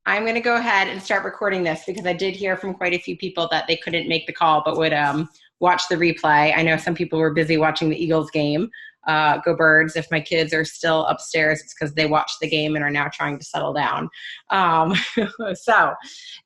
I'm going to go ahead and start recording this because I did hear from quite a few people that they couldn't make the call but would watch the replay. I know some people were busy watching the Eagles game. Go Birds. If my kids are still upstairs, it's because they watched the game and are now trying to settle down. So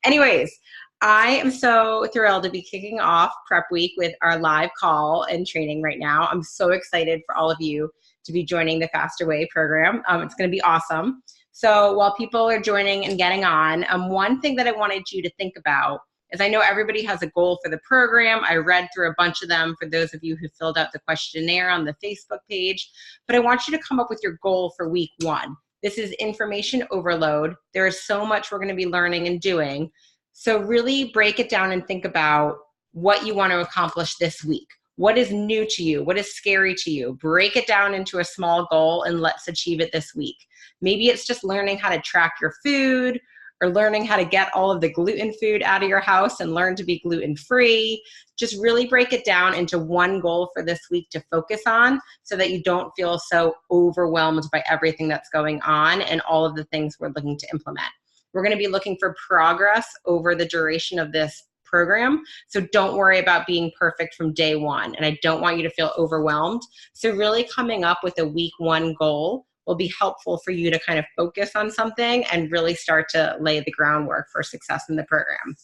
anyways, I am so thrilled to be kicking off Prep Week with our live call and training right now. I'm so excited for all of you to be joining the Faster Way program. It's going to be awesome. So while people are joining and getting on, one thing that I wanted you to think about is I know everybody has a goal for the program. I read through a bunch of them for those of you who filled out the questionnaire on the Facebook page, but I want you to come up with your goal for week one. This is information overload. There is so much we're going to be learning and doing. So really break it down and think about what you want to accomplish this week. What is new to you? What is scary to you? Break it down into a small goal and let's achieve it this week. Maybe it's just learning how to track your food or learning how to get all of the gluten food out of your house and learn to be gluten-free. Just really break it down into one goal for this week to focus on so that you don't feel so overwhelmed by everything that's going on and all of the things we're looking to implement. We're going to be looking for progress over the duration of this program. So don't worry about being perfect from day one. And I don't want you to feel overwhelmed. So really coming up with a week one goal will be helpful for you to kind of focus on something and really start to lay the groundwork for success in the program.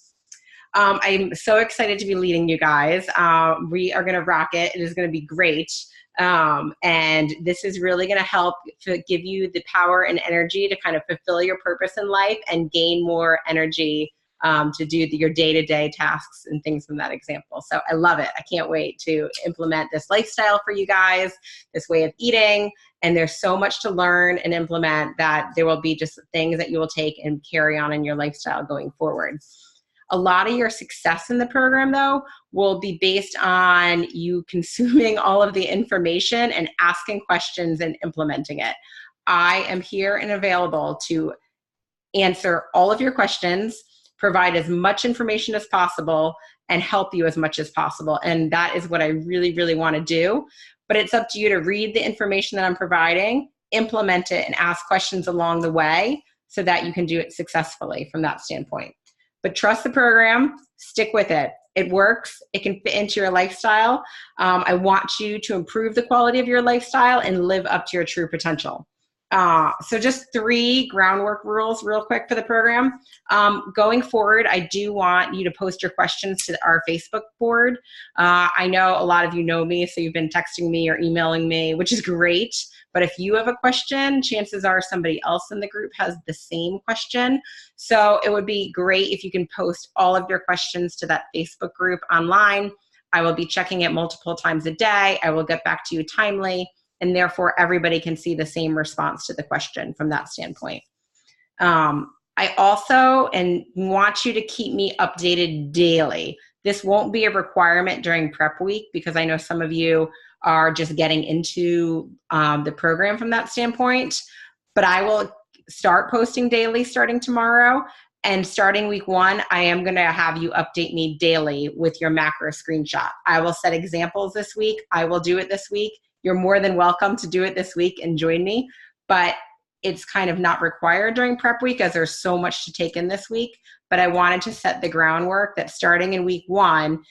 I'm so excited to be leading you guys. We are going to rock it. It is going to be great. And this is really going to help to give you the power and energy to kind of fulfill your purpose in life and gain more energy to do your day-to-day tasks and things from that example. So I love it. I can't wait to implement this lifestyle for you guys, this way of eating. And there's so much to learn and implement that there will be just things that you will take and carry on in your lifestyle going forward. A lot of your success in the program, though, will be based on you consuming all of the information and asking questions and implementing it. I am here and available to answer all of your questions, provide as much information as possible, and help you as much as possible. And that is what I really, really want to do. But it's up to you to read the information that I'm providing, implement it, and ask questions along the way so that you can do it successfully from that standpoint. But trust the program, stick with it. It works, it can fit into your lifestyle. I want you to improve the quality of your lifestyle and live up to your true potential. So just 3 groundwork rules real quick for the program. Going forward, I do want you to post your questions to our Facebook board. I know a lot of you know me, so you've been texting me or emailing me, which is great. But if you have a question, chances are somebody else in the group has the same question. So it would be great if you can post all of your questions to that Facebook group online. I will be checking it multiple times a day. I will get back to you timely. And therefore, everybody can see the same response to the question from that standpoint. I also want you to keep me updated daily. This won't be a requirement during prep week because I know some of you are just getting into the program from that standpoint. But I will start posting daily starting tomorrow. And starting week one, I am going to have you update me daily with your macro screenshot. I will set examples this week. I will do it this week. You're more than welcome to do it this week and join me, but it's kind of not required during prep week as there's so much to take in this week. But I wanted to set the groundwork that starting in week one,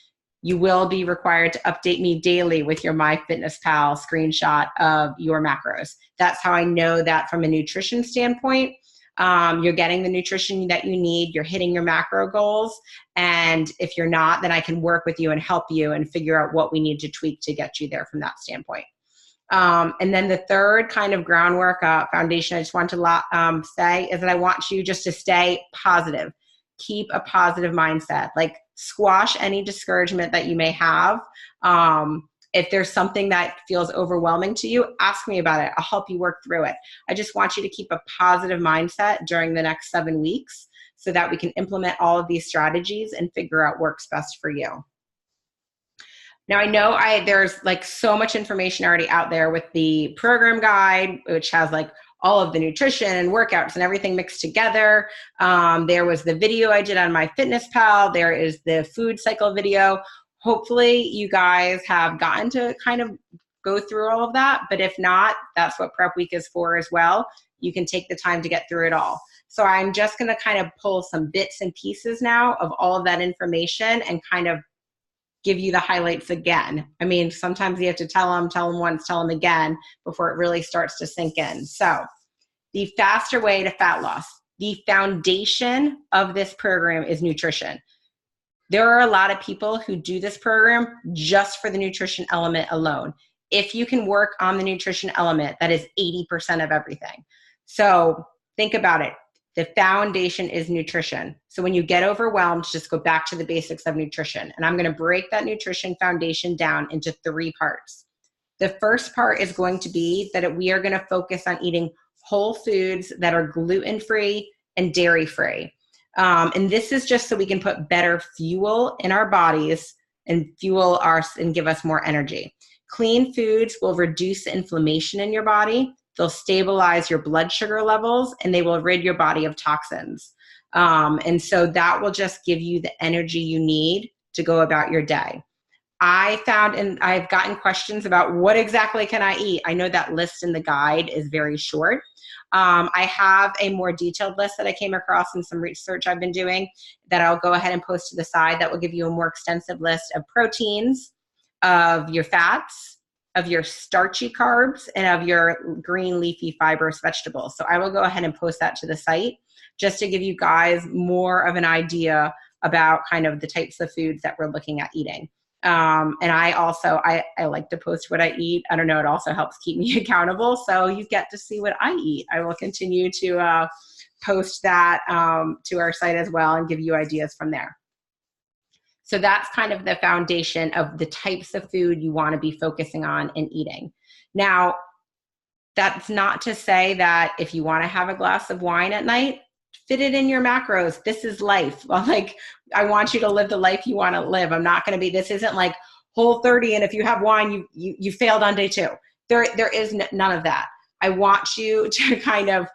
you will be required to update me daily with your MyFitnessPal screenshot of your macros. That's how I know that from a nutrition standpoint, you're getting the nutrition that you need, you're hitting your macro goals. And if you're not, then I can work with you and help you and figure out what we need to tweak to get you there from that standpoint. And then the third kind of groundwork foundation I just want to say is that I want you just to stay positive. Keep a positive mindset. Like squash any discouragement that you may have. If there's something that feels overwhelming to you, ask me about it. I'll help you work through it. I just want you to keep a positive mindset during the next 7 weeks so that we can implement all of these strategies and figure out what works best for you. Now I know there's like so much information already out there with the program guide, which has like all of the nutrition and workouts and everything mixed together. There was the video I did on MyFitnessPal. There is the food cycle video. Hopefully you guys have gotten to kind of go through all of that, but if not, that's what prep week is for as well. You can take the time to get through it all. So I'm just going to kind of pull some bits and pieces now of all of that information and kind of give you the highlights again. I mean, sometimes you have to tell them once, tell them again before it really starts to sink in. So the faster way to fat loss, the foundation of this program is nutrition. There are a lot of people who do this program just for the nutrition element alone. If you can work on the nutrition element, that is 80% of everything. So think about it. The foundation is nutrition. So when you get overwhelmed, just go back to the basics of nutrition. And I'm going to break that nutrition foundation down into 3 parts. The first part is going to be that we are going to focus on eating whole foods that are gluten-free and dairy-free. And this is just so we can put better fuel in our bodies and fuel and give us more energy. Clean foods will reduce the inflammation in your body. They'll stabilize your blood sugar levels, and they will rid your body of toxins. And so that will just give you the energy you need to go about your day. I found, and I've gotten questions about what exactly can I eat? I know that list in the guide is very short. I have a more detailed list that I came across in some research I've been doing that I'll go ahead and post to the side that will give you a more extensive list of proteins, of your fats, of your starchy carbs, and of your green leafy fibrous vegetables. So I will go ahead and post that to the site just to give you guys more of an idea about kind of the types of foods that we're looking at eating. And I also, I like to post what I eat. I don't know, it also helps keep me accountable. So you get to see what I eat. I will continue to post that to our site as well and give you ideas from there. So that's kind of the foundation of the types of food you want to be focusing on and eating. Now, that's not to say that if you want to have a glass of wine at night, fit it in your macros. This is life. Like, I want you to live the life you want to live. I'm not going to be, this isn't like Whole30, and if you have wine, you failed on day 2. There is none of that. I want you to kind of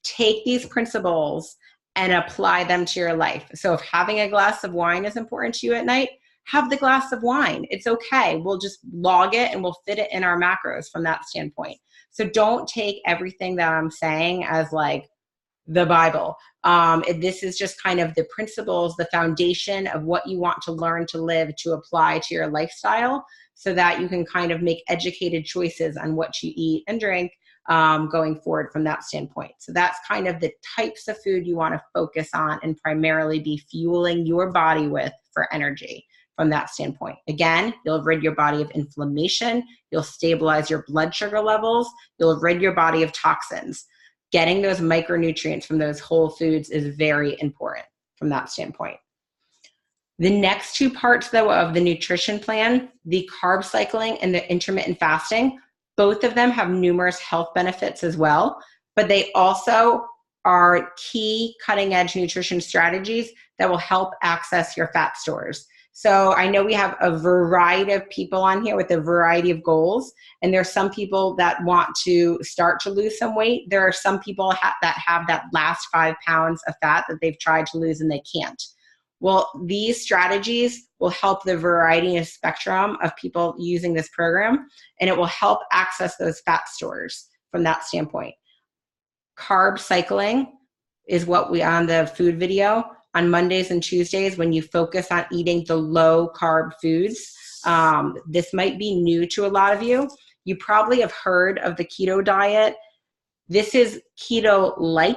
take these principles and apply them to your life. So if having a glass of wine is important to you at night, have the glass of wine. It's okay. We'll just log it and we'll fit it in our macros from that standpoint. So don't take everything that I'm saying as like the Bible. This is just kind of the principles, the foundation of what you want to learn to live to apply to your lifestyle so that you can kind of make educated choices on what you eat and drink going forward from that standpoint. So that's kind of the types of food you want to focus on and primarily be fueling your body with for energy from that standpoint. Again, you'll rid your body of inflammation. You'll stabilize your blood sugar levels. You'll rid your body of toxins. Getting those micronutrients from those whole foods is very important from that standpoint. The next 2 parts, though, of the nutrition plan, the carb cycling and the intermittent fasting, both of them have numerous health benefits as well, but they also are key cutting-edge nutrition strategies that will help access your fat stores. So I know we have a variety of people on here with a variety of goals, and there's some people that want to start to lose some weight. There are some people that have that last 5 pounds of fat that they've tried to lose and they can't. Well, these strategies will help the variety and spectrum of people using this program, and it will help access those fat stores from that standpoint. Carb cycling is what we on the food video on Mondays and Tuesdays when you focus on eating the low carb foods. This might be new to a lot of you. You probably have heard of the keto diet. This is keto-like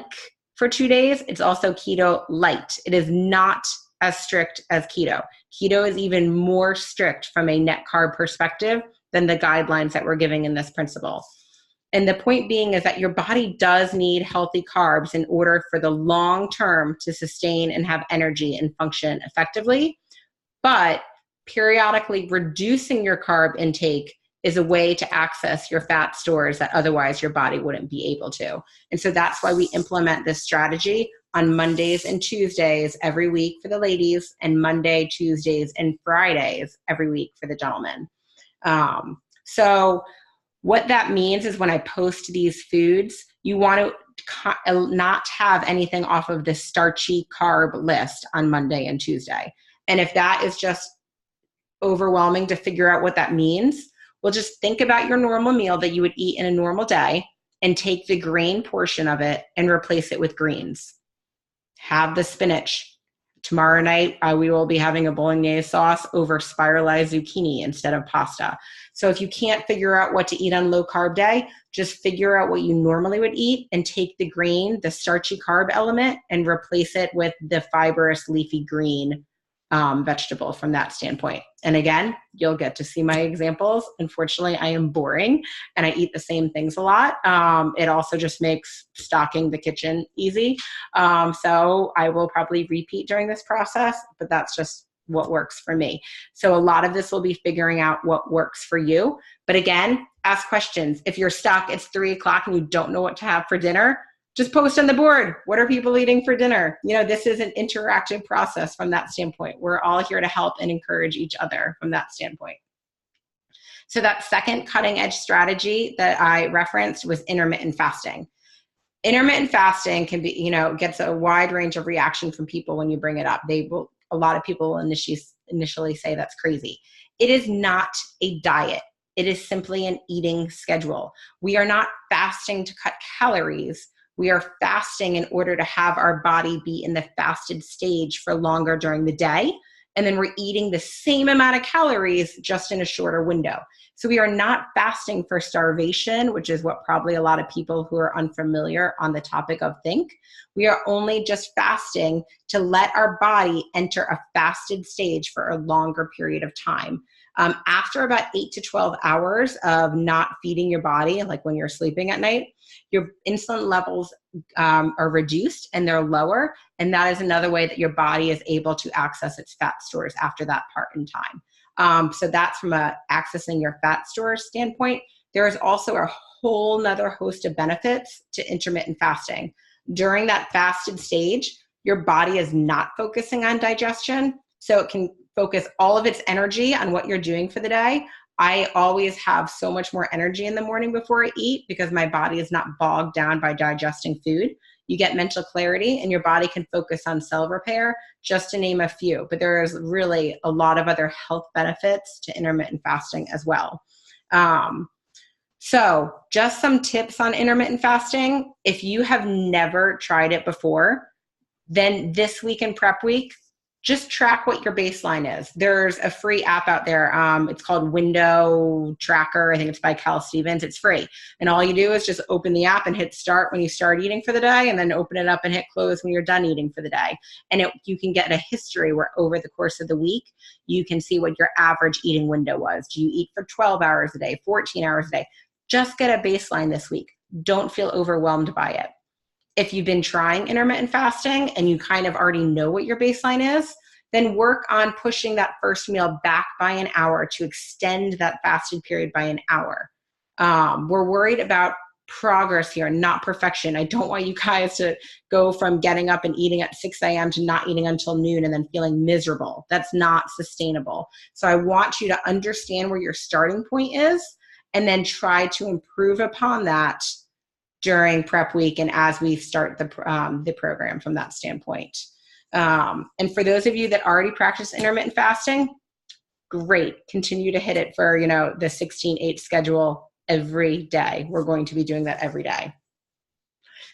for 2 days. It's also keto light. It is not as strict as keto. Keto is even more strict from a net carb perspective than the guidelines that we're giving in this principle. And the point being is that your body does need healthy carbs in order for the long term to sustain and have energy and function effectively. But periodically reducing your carb intake is a way to access your fat stores that otherwise your body wouldn't be able to. And so that's why we implement this strategy on Mondays and Tuesdays every week for the ladies, and Monday, Tuesdays, and Fridays every week for the gentlemen. So what that means is when I post these foods, you want to not have anything off of the starchy carb list on Monday and Tuesday. And if that is just overwhelming to figure out what that means, well, just think about your normal meal that you would eat in a normal day and take the grain portion of it and replace it with greens. have the spinach. Tomorrow night, we will be having a bolognese sauce over spiralized zucchini instead of pasta. So if you can't figure out what to eat on low carb day, just figure out what you normally would eat and take the green, the starchy carb element, and replace it with the fibrous leafy green vegetable from that standpoint. And again, you'll get to see my examples. Unfortunately, I am boring and I eat the same things a lot. It also just makes stocking the kitchen easy. So I will probably repeat during this process, but that's just what works for me. So a lot of this will be figuring out what works for you. But again, ask questions. If you're stuck, it's 3:00 and you don't know what to have for dinner, just post on the board. What are people eating for dinner? This is an interactive process from that standpoint. We're all here to help and encourage each other from that standpoint. So that second cutting edge strategy that I referenced was intermittent fasting. Intermittent fasting can be, gets a wide range of reaction from people when you bring it up. A lot of people will initially say that's crazy. It is not a diet. It is simply an eating schedule. We are not fasting to cut calories. We are fasting in order to have our body be in the fasted stage for longer during the day. And then we're eating the same amount of calories just in a shorter window. So we are not fasting for starvation, which is what probably a lot of people who are unfamiliar on the topic of think. We are only just fasting to let our body enter a fasted stage for a longer period of time. After about 8 to 12 hours of not feeding your body, like when you're sleeping at night, your insulin levels are reduced and they're lower. And that is another way that your body is able to access its fat stores after that part in time. So that's from accessing your fat stores standpoint. There is also a whole nother host of benefits to intermittent fasting. During that fasted stage, your body is not focusing on digestion, so it can focus all of its energy on what you're doing for the day. I always have so much more energy in the morning before I eat because my body is not bogged down by digesting food. You get mental clarity and your body can focus on cell repair, just to name a few. But there is really a lot of other health benefits to intermittent fasting as well. So just some tips on intermittent fasting. If you have never tried it before, then this week in prep week, just track what your baseline is. There's a free app out there. It's called Window Tracker. I think it's by Cal Stevens. It's free. And all you do is just open the app and hit start when you start eating for the day, and then open it up and hit close when you're done eating for the day. And you can get a history where over the course of the week, you can see what your average eating window was. Do you eat for 12 hours a day, 14 hours a day? Just get a baseline this week. Don't feel overwhelmed by it. If you've been trying intermittent fasting and you kind of already know what your baseline is, then work on pushing that first meal back by an hour to extend that fasted period by an hour. We're worried about progress here, not perfection. I don't want you guys to go from getting up and eating at 6 a.m. to not eating until noon and then feeling miserable. That's not sustainable. So I want you to understand where your starting point is and then try to improve upon that during prep week and as we start the program from that standpoint. And for those of you that already practice intermittent fasting, great. Continue to hit it for, the 16-8 schedule every day. We're going to be doing that every day.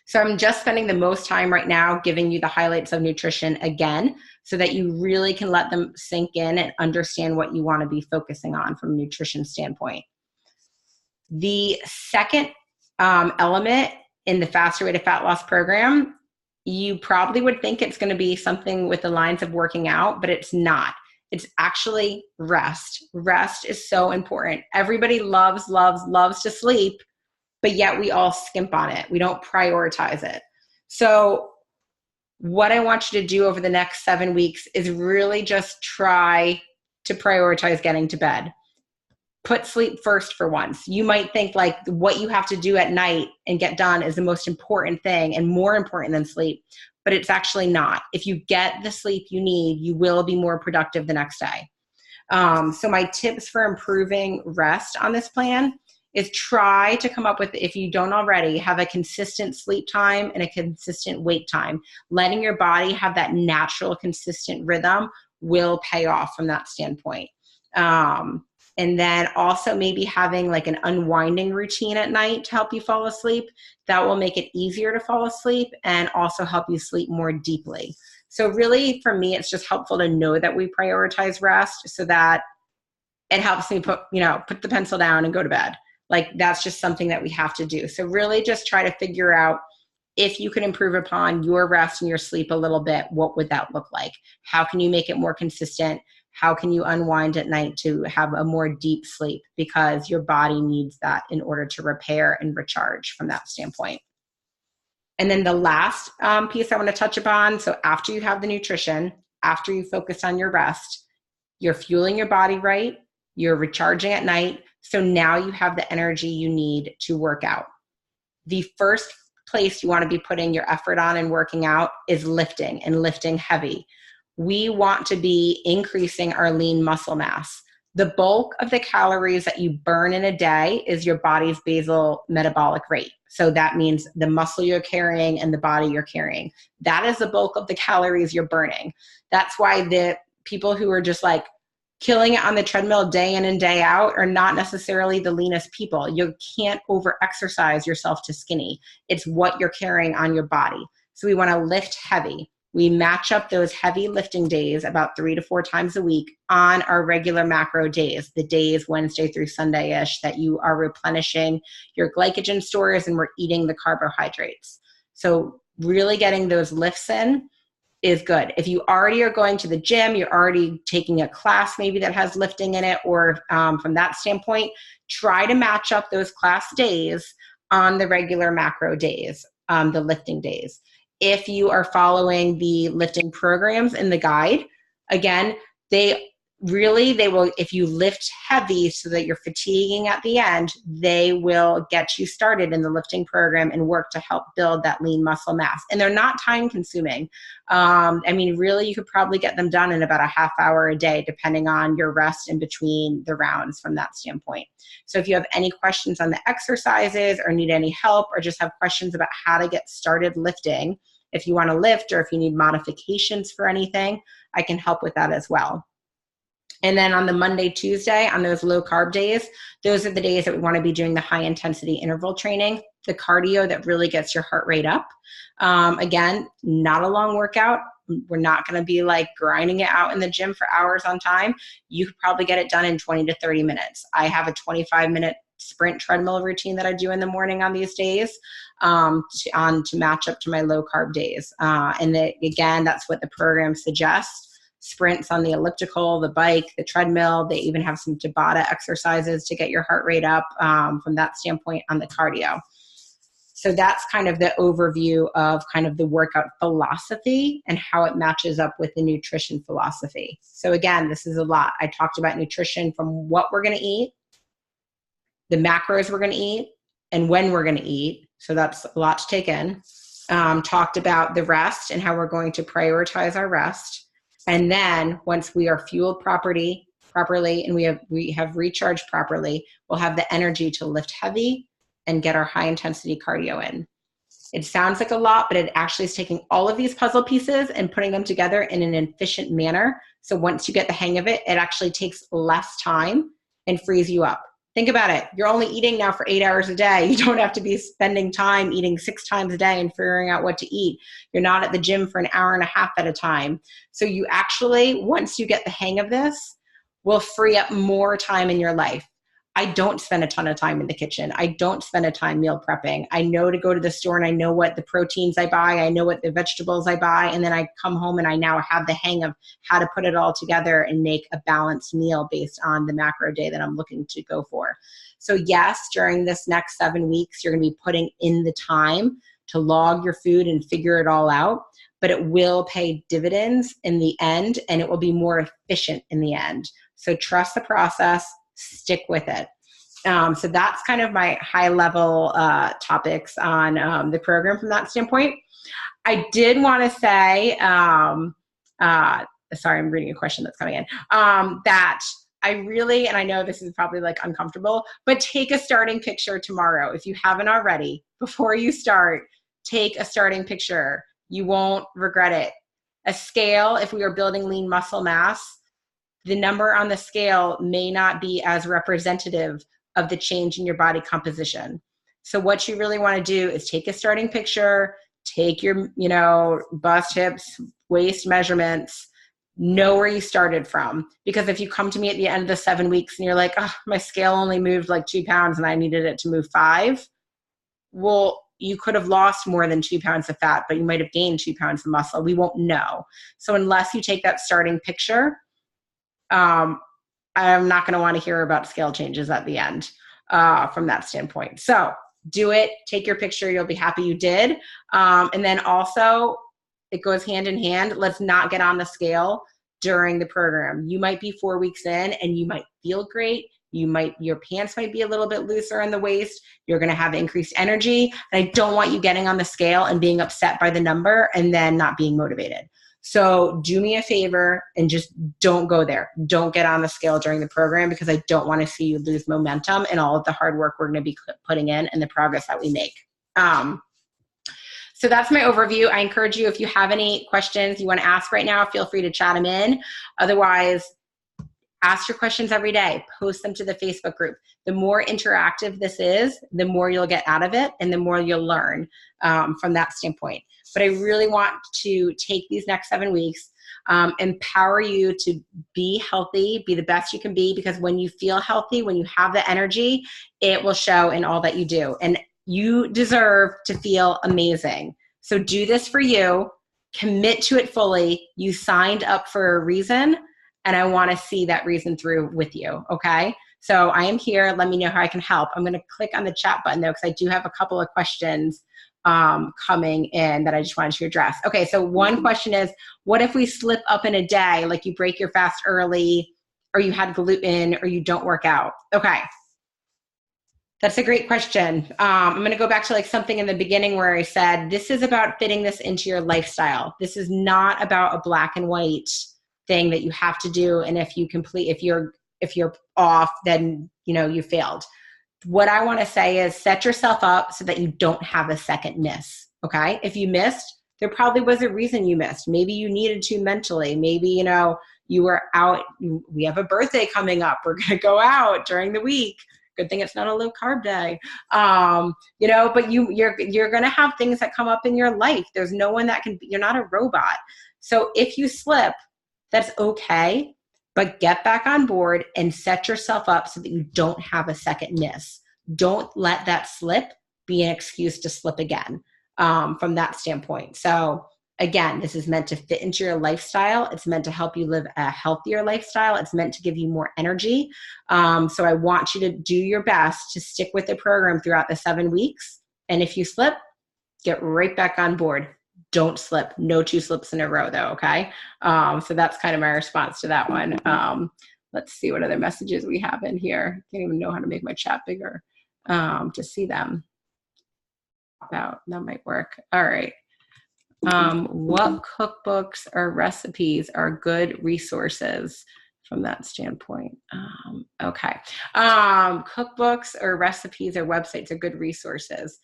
So I'm just spending the most time right now giving you the highlights of nutrition again, so that you really can let them sink in and understand what you want to be focusing on from a nutrition standpoint. The second element in the Faster Way to Fat Loss program, you probably would think it's going to be something with the lines of working out, but it's not. It's actually rest. Rest is so important. Everybody loves to sleep, but yet we all skimp on it. We don't prioritize it. So what I want you to do over the next 7 weeks is really just try to prioritize getting to bed. Put sleep first for once. You might think like what you have to do at night and get done is the most important thing and more important than sleep, but it's actually not. If you get the sleep you need, you will be more productive the next day. So my tips for improving rest on this plan is try to come up with, if you don't already, have a consistent sleep time and a consistent wake time. Letting your body have that natural, consistent rhythm will pay off from that standpoint. And then also maybe having like an unwinding routine at night to help you fall asleep. That will make it easier to fall asleep and also help you sleep more deeply. So really for me, it's just helpful to know that we prioritize rest so that it helps me put the pencil down and go to bed. Like that's just something that we have to do. So really just try to figure out if you can improve upon your rest and your sleep a little bit, what would that look like? How can you make it more consistent? How can you unwind at night to have a more deep sleep? Because your body needs that in order to repair and recharge from that standpoint. And then the last piece I want to touch upon, so after you have the nutrition, after you focus on your rest, you're fueling your body right, you're recharging at night, so now you have the energy you need to work out. The first place you want to be putting your effort on and working out is lifting, and lifting heavy. We want to be increasing our lean muscle mass. The bulk of the calories that you burn in a day is your body's basal metabolic rate. So that means the muscle you're carrying and the body you're carrying. That is the bulk of the calories you're burning. That's why the people who are just like killing it on the treadmill day in and day out are not necessarily the leanest people. You can't over-exercise yourself to skinny. It's what you're carrying on your body. So we want to lift heavy. We match up those heavy lifting days about 3 to 4 times a week on our regular macro days, the days Wednesday through Sunday-ish that you are replenishing your glycogen stores and we're eating the carbohydrates. So really getting those lifts in is good. If you already are going to the gym, you're already taking a class maybe that has lifting in it, or from that standpoint, try to match up those class days on the regular macro days, the lifting days. If you are following the lifting programs in the guide, again, they will, if you lift heavy so that you're fatiguing at the end, they will get you started in the lifting program and work to help build that lean muscle mass. And they're not time consuming. Really, you could probably get them done in about a half hour a day, depending on your rest in between the rounds from that standpoint. So if you have any questions on the exercises or need any help or just have questions about how to get started lifting, if you want to lift or if you need modifications for anything, I can help with that as well. And then on the Monday, Tuesday, on those low carb days, those are the days that we want to be doing the high intensity interval training, the cardio that really gets your heart rate up. Again, not a long workout. We're not going to be like grinding it out in the gym for hours on time. You could probably get it done in 20 to 30 minutes. I have a 25-minute sprint treadmill routine that I do in the morning on these days to match up to my low carb days. Again, that's what the program suggests. Sprints on the elliptical, the bike, the treadmill. They even have some Tabata exercises to get your heart rate up from that standpoint on the cardio. So that's kind of the overview of kind of the workout philosophy and how it matches up with the nutrition philosophy. So again, this is a lot. I talked about nutrition from what we're going to eat, the macros we're going to eat, and when we're going to eat. So that's a lot to take in. Talked about the rest and how we're going to prioritize our rest. And then once we are fueled properly and we have recharged properly, we'll have the energy to lift heavy and get our high intensity cardio in. It sounds like a lot, but it actually is taking all of these puzzle pieces and putting them together in an efficient manner. So once you get the hang of it, it actually takes less time and frees you up. Think about it. You're only eating now for 8 hours a day. You don't have to be spending time eating 6 times a day and figuring out what to eat. You're not at the gym for an hour and a half at a time. So you actually, once you get the hang of this, will free up more time in your life. I don't spend a ton of time in the kitchen. I don't spend a time meal prepping. I know to go to the store and I know what the proteins I buy. I know what the vegetables I buy. And then I come home and I now have the hang of how to put it all together and make a balanced meal based on the macro day that I'm looking to go for. So yes, during this next 7 weeks, you're going to be putting in the time to log your food and figure it all out, but it will pay dividends in the end and it will be more efficient in the end. So trust the process. Stick with it. So that's kind of my high level topics on the program from that standpoint. I did want to say, sorry, I'm reading a question that's coming in, that I really, and I know this is probably like uncomfortable, but take a starting picture tomorrow. If you haven't already, before you start, take a starting picture. You won't regret it. A scale, if we are building lean muscle mass, the number on the scale may not be as representative of the change in your body composition. So what you really want to do is take a starting picture, take your, bust, hips, waist measurements, know where you started from. Because if you come to me at the end of the 7 weeks and you're like, oh, my scale only moved like 2 pounds and I needed it to move 5, well, you could have lost more than 2 pounds of fat, but you might have gained 2 pounds of muscle. We won't know. So unless you take that starting picture, I'm not going to want to hear about scale changes at the end from that standpoint. So do it, take your picture. You'll be happy you did. And then also it goes hand in hand. Let's not get on the scale during the program. You might be 4 weeks in and you might feel great. Your pants might be a little bit looser in the waist. You're going to have increased energy. And I don't want you getting on the scale and being upset by the number and then not being motivated. So do me a favor and just don't go there. Don't get on the scale during the program, because I don't want to see you lose momentum and all of the hard work we're going to be putting in and the progress that we make. So that's my overview. I encourage you, if you have any questions you want to ask right now, feel free to chat them in. Otherwise, ask your questions every day. Post them to the Facebook group. The more interactive this is, the more you'll get out of it and the more you'll learn from that standpoint. But I really want to take these next 7 weeks, empower you to be healthy, be the best you can be, because when you feel healthy, when you have the energy, it will show in all that you do. And you deserve to feel amazing. So do this for you. Commit to it fully. You signed up for a reason, and I want to see that reason through with you, okay? So I am here. Let me know how I can help. I'm going to click on the chat button, though, because I do have a couple of questions coming in that I just wanted to address. Okay, so one question is, what if we slip up in a day, like you break your fast early, or you had gluten, or you don't work out? Okay, that's a great question. I'm going to go back to like something in the beginning where I said, this is about fitting this into your lifestyle. This is not about a black and white thing that you have to do. And if you're off, then you failed. What I want to say is set yourself up so that you don't have a second miss. Okay. If you missed, there probably was a reason you missed. Maybe you needed to mentally. Maybe, you were out. We have a birthday coming up. We're going to go out during the week. Good thing it's not a low carb day. But you're going to have things that come up in your life. There's no one you're not a robot. So if you slip, that's okay. But get back on board and set yourself up so that you don't have a second miss. Don't let that slip be an excuse to slip again from that standpoint. So again, this is meant to fit into your lifestyle. It's meant to help you live a healthier lifestyle. It's meant to give you more energy. So I want you to do your best to stick with the program throughout the 7 weeks. And if you slip, get right back on board. Don't slip. No 2 slips in a row, though, okay? So that's kind of my response to that one. Let's see what other messages we have in here. Can't even know how to make my chat bigger to see them. That might work. All right. What cookbooks or recipes are good resources from that standpoint? Okay. Cookbooks or recipes or websites are good resources.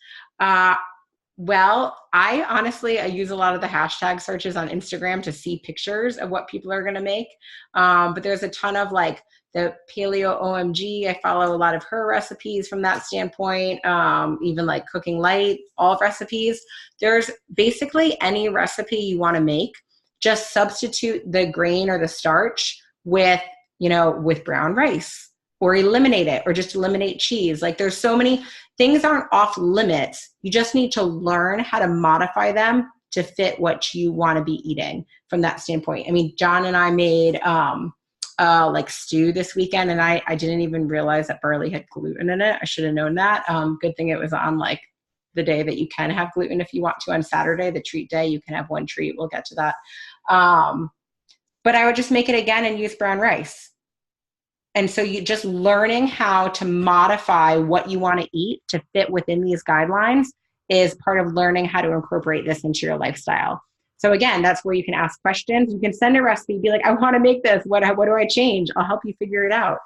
Well, I use a lot of the hashtag searches on Instagram to see pictures of what people are going to make. But there's a ton of like the Paleo OMG. I follow a lot of her recipes from that standpoint. Even like Cooking Light, all recipes. There's basically any recipe you want to make. Just substitute the grain or the starch with brown rice, or eliminate it, or just eliminate cheese. Like there's so many things aren't off limits. You just need to learn how to modify them to fit what you want to be eating from that standpoint. I mean, John and I made like stew this weekend, and I didn't even realize that barley had gluten in it. I should have known that. Good thing it was on like the day that you can have gluten if you want to. On Saturday, the treat day, you can have one treat. We'll get to that. But I would just make it again and use brown rice. And so you just learning how to modify what you want to eat to fit within these guidelines is part of learning how to incorporate this into your lifestyle. So again, that's where you can ask questions. You can send a recipe, be like, I want to make this. What do I change? I'll help you figure it out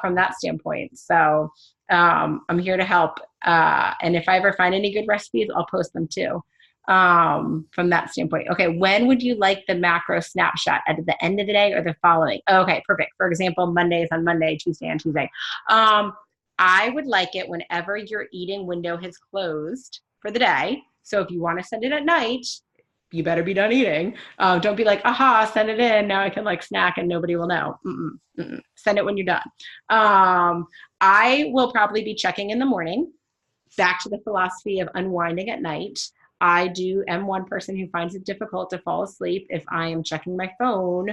from that standpoint. So I'm here to help. And if I ever find any good recipes, I'll post them too. from that standpoint. Okay, when would you like the macro snapshot? At the end of the day or the following? Okay, perfect. For example, Monday is on Monday, Tuesday on Tuesday. I would like it whenever your eating window has closed for the day. So if you want to send it at night, you better be done eating. Don't be like, aha, send it in. Now I can like snack and nobody will know. Send it when you're done. I will probably be checking in the morning. Back to the philosophy of unwinding at night. Am one person who finds it difficult to fall asleep if I am checking my phone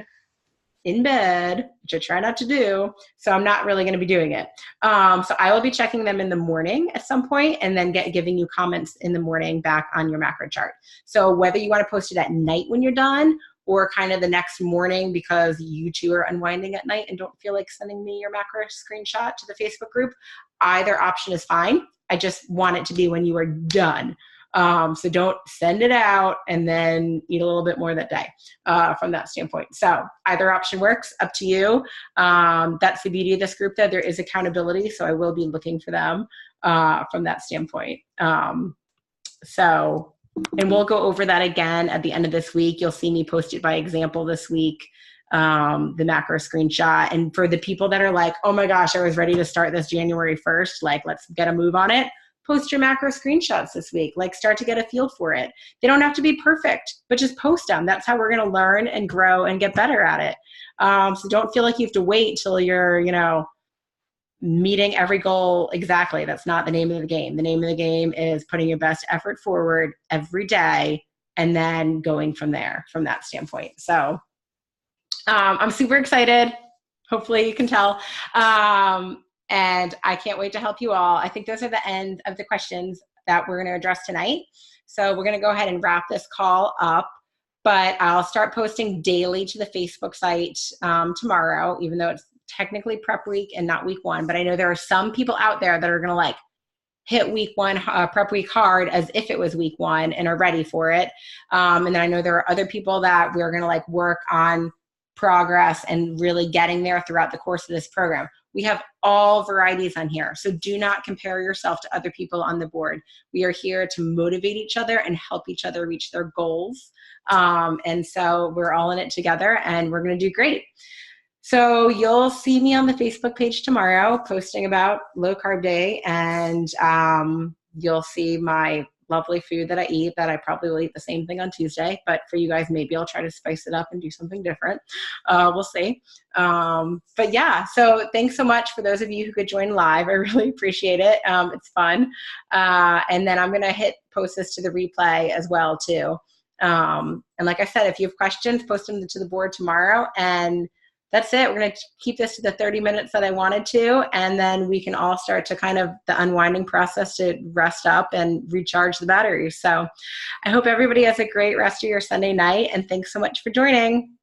in bed, which I try not to do. So I'm not really going to be doing it. So I will be checking them in the morning at some point and then giving you comments in the morning back on your macro chart. So whether you want to post it at night when you're done or kind of the next morning because you two are unwinding at night and don't feel like sending me your macro screenshot to the Facebook group, either option is fine. I just want it to be when you are done. So don't send it out and then eat a little bit more that day from that standpoint. So either option works, up to you. That's the beauty of this group, though. There is accountability, so I will be looking for them from that standpoint. And we'll go over that again at the end of this week. You'll see me post it by example this week, the macro screenshot. And for the people that are like, oh my gosh, I was ready to start this January 1st, like let's get a move on it. Post your macro screenshots this week. Like start to get a feel for it. They don't have to be perfect, but just post them. That's how we're going to learn and grow and get better at it. So don't feel like you have to wait till you're, meeting every goal exactly. That's not the name of the game. The name of the game is putting your best effort forward every day and then going from there, from that standpoint. So I'm super excited. Hopefully you can tell. And I can't wait to help you all. I think those are the end of the questions that we're going to address tonight. So we're going to go ahead and wrap this call up, but I'll start posting daily to the Facebook site tomorrow, even though it's technically prep week and not week one. But I know there are some people out there that are going to like hit week one, prep week hard as if it was week one and are ready for it. And then I know there are other people that we're going to like work on progress and really getting there throughout the course of this program. We have all varieties on here. So do not compare yourself to other people on the board. We are here to motivate each other and help each other reach their goals. And so we're all in it together and we're going to do great. So you'll see me on the Facebook page tomorrow posting about low carb day, and you'll see my lovely food that I eat that I probably will eat the same thing on Tuesday, but for you guys, maybe I'll try to spice it up and do something different. We'll see. But yeah, so thanks so much for those of you who could join live. I really appreciate it. It's fun. And then I'm going to post this to the replay as well too. And like I said, if you have questions, post them to the board tomorrow, and that's it. We're going to keep this to the 30 minutes that I wanted to, and then we can all start to kind of the unwinding process to rest up and recharge the batteries. So I hope everybody has a great rest of your Sunday night, and thanks so much for joining.